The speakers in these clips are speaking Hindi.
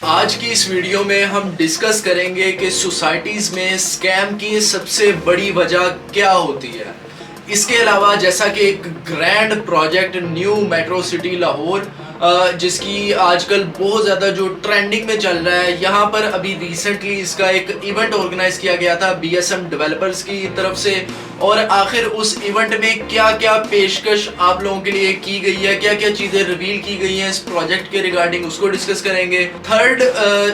आज की इस वीडियो में हम डिस्कस करेंगे कि सोसाइटीज़ में स्कैम की सबसे बड़ी वजह क्या होती है। इसके अलावा जैसा कि एक grand project new metro city Lahore जिसकी आजकल बहुत ज़्यादा जो ट्रेंडिंग में चल रहा है, यहाँ पर अभी रिसेंटली इसका एक इवेंट ऑर्गेनाइज किया गया था बीएसएम डेवलपर्स की तरफ से। और आखिर उस इवेंट में क्या क्या पेशकश आप लोगों के लिए की गई है, क्या क्या चीज़ें रिवील की गई हैं इस प्रोजेक्ट के रिगार्डिंग, उसको डिस्कस करेंगे। थर्ड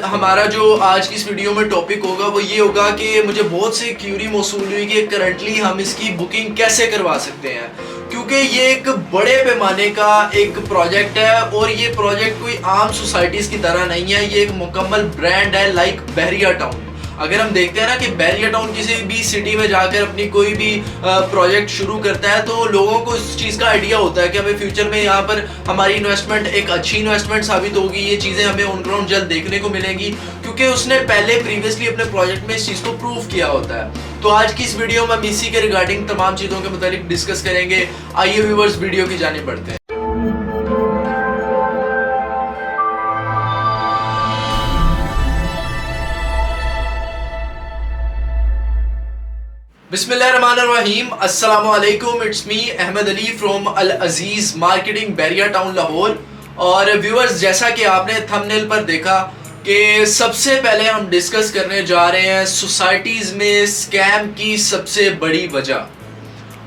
हमारा जो आज की इस वीडियो में टॉपिक होगा वो ये होगा कि मुझे बहुत सी क्यूरी मौसूल हुई कि करंटली हम इसकी बुकिंग कैसे करवा सकते हैं, क्योंकि ये एक बड़े पैमाने का एक प्रोजेक्ट है और ये प्रोजेक्ट कोई आम सोसाइटीज़ की तरह नहीं है। ये एक मुकम्मल ब्रांड है लाइक बहरिया टाउन। अगर हम देखते हैं ना कि बहरिया टाउन किसी भी सिटी में जाकर अपनी कोई भी प्रोजेक्ट शुरू करता है तो लोगों को इस चीज़ का आइडिया होता है कि हमें फ्यूचर में यहाँ पर हमारी इन्वेस्टमेंट एक अच्छी इन्वेस्टमेंट साबित होगी, ये चीज़ें हमें ऑन ग्राउंड जल्द देखने को मिलेंगी, क्योंकि उसने पहले प्रीवियसली अपने प्रोजेक्ट में इस चीज़ को प्रूव किया होता है। तो आज की इस वीडियो में हम इसी के रिगार्डिंग तमाम चीज़ों के मुतालिक डिस्कस करेंगे। आइए व्यूअर्स वीडियो की जानिब बढ़ते हैं। बिस्मिल्लाहिर्रहमानिर्रहीम, अस्सलाम वालेकुम, it's me Ahmad Ali from Al Aziz Marketing Bahria Town Lahore. और व्यूअर्स, जैसा कि आपने थंबनेल पर देखा कि सबसे पहले हम डिस्कस करने जा रहे हैं सोसाइटीज़ में स्कैम की सबसे बड़ी वजह।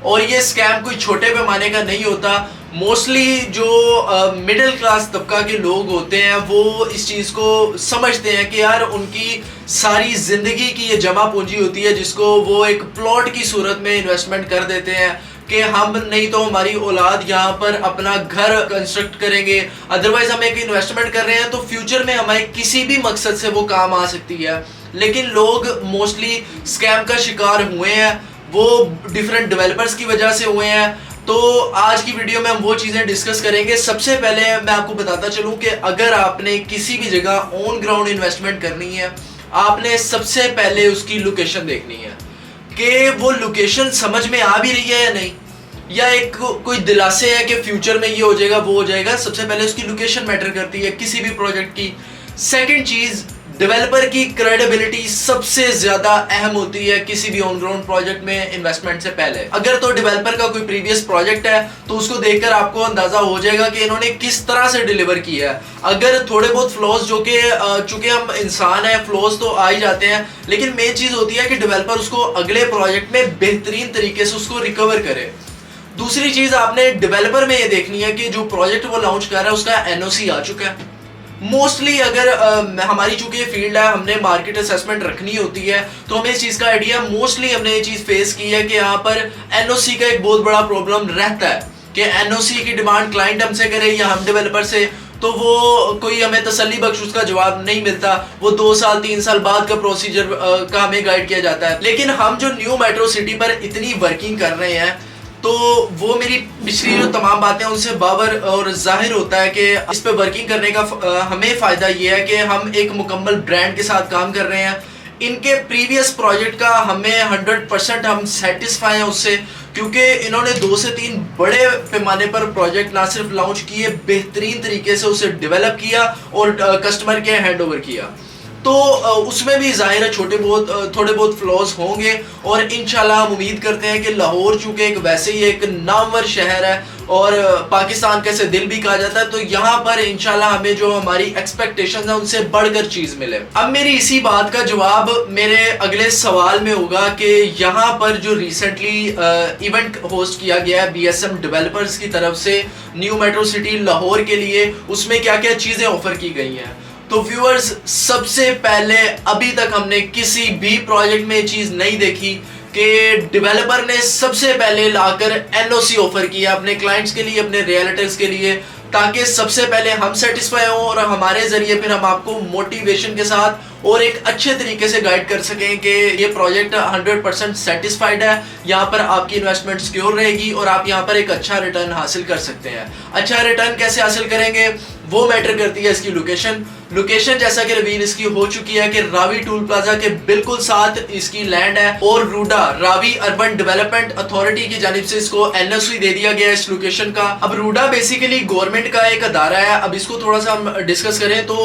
और ये स्कैम कोई छोटे पैमाने का नहीं होता। मोस्टली जो मिडिल क्लास तबका के लोग होते हैं वो इस चीज़ को समझते हैं कि यार उनकी सारी ज़िंदगी की ये जमा पूंजी होती है जिसको वो एक प्लॉट की सूरत में इन्वेस्टमेंट कर देते हैं कि हम नहीं तो हमारी औलाद यहाँ पर अपना घर कंस्ट्रक्ट करेंगे, अदरवाइज हम एक इन्वेस्टमेंट कर रहे हैं तो फ्यूचर में हमारे किसी भी मकसद से वो काम आ सकती है। लेकिन लोग मोस्टली स्कैम का शिकार हुए हैं, वो डिफरेंट डेवलपर्स की वजह से हुए हैं। तो आज की वीडियो में हम वो चीज़ें डिस्कस करेंगे। सबसे पहले मैं आपको बताता चलूं कि अगर आपने किसी भी जगह ऑन ग्राउंड इन्वेस्टमेंट करनी है, आपने सबसे पहले उसकी लोकेशन देखनी है कि वो लोकेशन समझ में आ भी रही है या नहीं, या एक कोई दिलासे है कि फ्यूचर में ये हो जाएगा वो हो जाएगा। सबसे पहले उसकी लोकेशन मैटर करती है किसी भी प्रोजेक्ट की। सेकंड चीज़, डेवलपर की क्रेडिबिलिटी सबसे ज़्यादा अहम होती है किसी भी ऑन ग्राउंड प्रोजेक्ट में इन्वेस्टमेंट से पहले। अगर तो डेवलपर का कोई प्रीवियस प्रोजेक्ट है तो उसको देखकर आपको अंदाज़ा हो जाएगा कि इन्होंने किस तरह से डिलीवर किया है। अगर थोड़े बहुत फ्लॉज जो कि चूँकि हम इंसान हैं, फ्लॉज तो आ ही जाते हैं, लेकिन मेन चीज़ होती है कि डेवलपर उसको अगले प्रोजेक्ट में बेहतरीन तरीके से उसको रिकवर करे। दूसरी चीज़ आपने डेवलपर में ये देखनी है कि जो प्रोजेक्ट वो लॉन्च कर रहा है उसका एनओसी आ चुका है। मोस्टली अगर हमारी चूंकि ये फील्ड है, हमने मार्केट असेसमेंट रखनी होती है तो हमें इस चीज़ का आइडिया, मोस्टली हमने ये चीज़ फेस की है कि यहाँ पर एनओसी का एक बहुत बड़ा प्रॉब्लम रहता है कि एनओसी की डिमांड क्लाइंट हमसे करे या हम डेवलपर से, तो वो कोई हमें तसल्ली बख्श उसका जवाब नहीं मिलता। वो 2 साल 3 साल बाद का प्रोसीजर का हमें गाइड किया जाता है। लेकिन हम जो न्यू मेट्रो सिटी पर इतनी वर्किंग कर रहे हैं तो वो मेरी पिछली जो तमाम बातें उनसे बावर और जाहिर होता है कि इस पे वर्किंग करने का हमें फ़ायदा ये है कि हम एक मुकम्मल ब्रांड के साथ काम कर रहे हैं। इनके प्रीवियस प्रोजेक्ट का हमें 100% हम सेटिस्फाई हैं उससे, क्योंकि इन्होंने 2 से 3 बड़े पैमाने पर प्रोजेक्ट ना सिर्फ लॉन्च किए, बेहतरीन तरीके से उसे डेवलप किया और कस्टमर के हैंड ओवर किया। तो उसमें भी जाहिर है थोड़े बहुत फ्लॉज होंगे और इंशाल्लाह हम उम्मीद करते हैं कि लाहौर चूँकि एक वैसे ही एक नामवर शहर है और पाकिस्तान का से दिल भी कहा जाता है, तो यहाँ पर इंशाल्लाह हमें जो हमारी एक्सपेक्टेशंस हैं उनसे बढ़कर चीज़ मिले। अब मेरी इसी बात का जवाब मेरे अगले सवाल में होगा कि यहाँ पर जो रिसेंटली इवेंट होस्ट किया गया है बीएसएम डेवलपर्स की तरफ से न्यू मेट्रो सिटी लाहौर के लिए, उसमें क्या क्या चीज़ें ऑफर की गई हैं। तो व्यूअर्स, सबसे पहले अभी तक हमने किसी भी प्रोजेक्ट में ये चीज़ नहीं देखी कि डेवलपर ने सबसे पहले लाकर एनओसी ऑफर किया अपने क्लाइंट्स के लिए, अपने रियल्टर्स के लिए, ताकि सबसे पहले हम सेटिस्फाई हों और हमारे ज़रिए फिर हम आपको मोटिवेशन के साथ और एक अच्छे तरीके से गाइड कर सकें कि ये प्रोजेक्ट 100% सेटिस्फाइड है, यहाँ पर आपकी इन्वेस्टमेंट सिक्योर रहेगी और आप यहाँ पर एक अच्छा रिटर्न हासिल कर सकते हैं। अच्छा रिटर्न कैसे हासिल करेंगे वो मैटर करती है इसकी लोकेशन। लोकेशन जैसा कि रिवील इसकी हो चुकी है कि रावी टूल प्लाजा के बिल्कुल साथ इसकी लैंड है और RUDA Ravi urban development authority की जानिब से इसको एनओसी दे दिया गया है इस लोकेशन का। अब रूडा बेसिकली गवर्नमेंट का एक अदारा है। अब इसको थोड़ा सा हम डिस्कस करें तो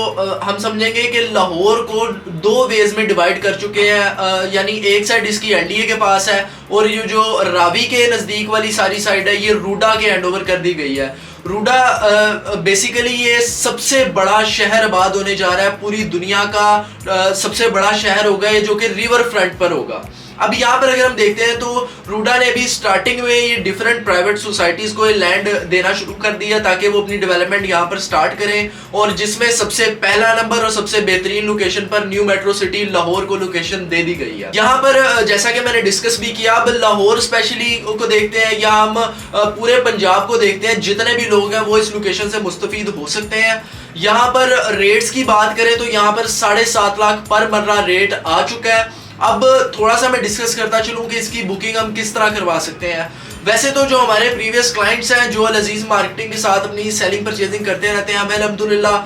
हम समझेंगे कि लाहौर को दो वेज में डिवाइड कर चुके हैं, यानी एक साइड इसकी एनडीए के पास है और ये जो रावी के नजदीक वाली सारी साइड है ये रूडा के हैंड ओवर कर दी गई है। रूडा बेसिकली ये सबसे बड़ा शहर आबाद होने जा रहा है, पूरी दुनिया का सबसे बड़ा शहर होगा ये, जो कि रिवर फ्रंट पर होगा। अब यहाँ पर अगर हम देखते हैं तो रूडा ने भी स्टार्टिंग में ये डिफरेंट प्राइवेट सोसाइटीज को लैंड देना शुरू कर दिया ताकि वो अपनी डेवलपमेंट यहाँ पर स्टार्ट करें, और जिसमें सबसे पहला नंबर और सबसे बेहतरीन लोकेशन पर न्यू मेट्रो सिटी लाहौर को लोकेशन दे दी गई है। यहाँ पर जैसा कि मैंने डिस्कस भी किया, अब लाहौर स्पेशली को देखते हैं या हम पूरे पंजाब को देखते हैं, जितने भी लोग हैं वो इस लोकेशन से मुस्तफीद हो सकते हैं। यहाँ पर रेट्स की बात करें तो यहाँ पर 7.5 लाख पर मर्रा रेट आ चुका है। अब थोड़ा सा मैं डिस्कस करता चलूं कि इसकी बुकिंग हम किस तरह करवा सकते हैं। वैसे तो जो हमारे प्रीवियस क्लाइंट्स हैं जो अल अजीज मार्केटिंग के साथ अपनी सेलिंग परचेजिंग करते रहते हैं, हमें अल्हम्दुलिल्लाह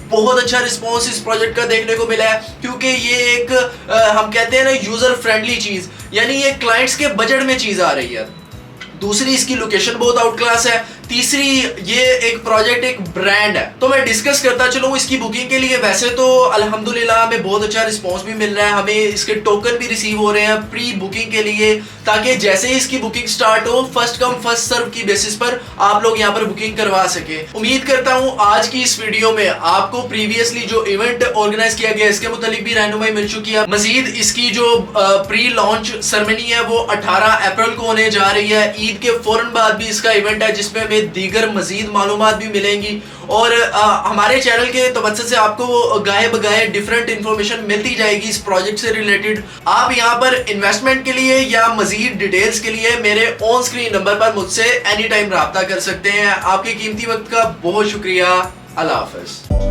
बहुत अच्छा रिस्पांस इस प्रोजेक्ट का देखने को मिला है, क्योंकि ये एक हम कहते हैं ना यूजर फ्रेंडली चीज, यानी ये क्लाइंट्स के बजट में चीज आ रही है। दूसरी इसकी लोकेशन बहुत आउट क्लास है। तीसरी ये एक प्रोजेक्ट एक ब्रांड है। तो मैं डिस्कस करता चलूं इसकी बुकिंग के लिए। वैसे तो अल्हम्दुलिल्लाह हमें बहुत अच्छा रिस्पांस भी मिल रहा है, हमें इसके टोकन भी रिसीव हो रहे हैं प्री बुकिंग के लिए, ताकि जैसे ही इसकी बुकिंग स्टार्ट हो फर्स्ट कम फर्स्ट सर्व की बेसिस पर आप लोग यहाँ पर बुकिंग करवा सके। उम्मीद करता हूँ आज की इस वीडियो में आपको प्रीवियसली जो इवेंट ऑर्गेनाइज किया गया इसके मुतालिक भी रहनुमाई मिल चुकी है। मजीद इसकी जो प्री लॉन्च सेरेमनी है वो 18 अप्रैल को होने जा रही है। ईद के फौरन बाद भी इसका इवेंट है जिसमें हमें दीगर मजीद मालूमात भी मिलेंगी, और हमारे चैनल के तवज्जो से आपको गाये बगाए डिफरेंट इंफॉर्मेशन मिलती जाएगी इस प्रोजेक्ट से रिलेटेड। आप यहाँ पर इन्वेस्टमेंट के लिए या मजीद डिटेल्स के लिए मेरे ऑन स्क्रीन नंबर पर मुझसे एनी टाइम रब्ता कर सकते हैं। आपके कीमती वक्त का बहुत शुक्रिया। अल्लाह हाफ़िज़।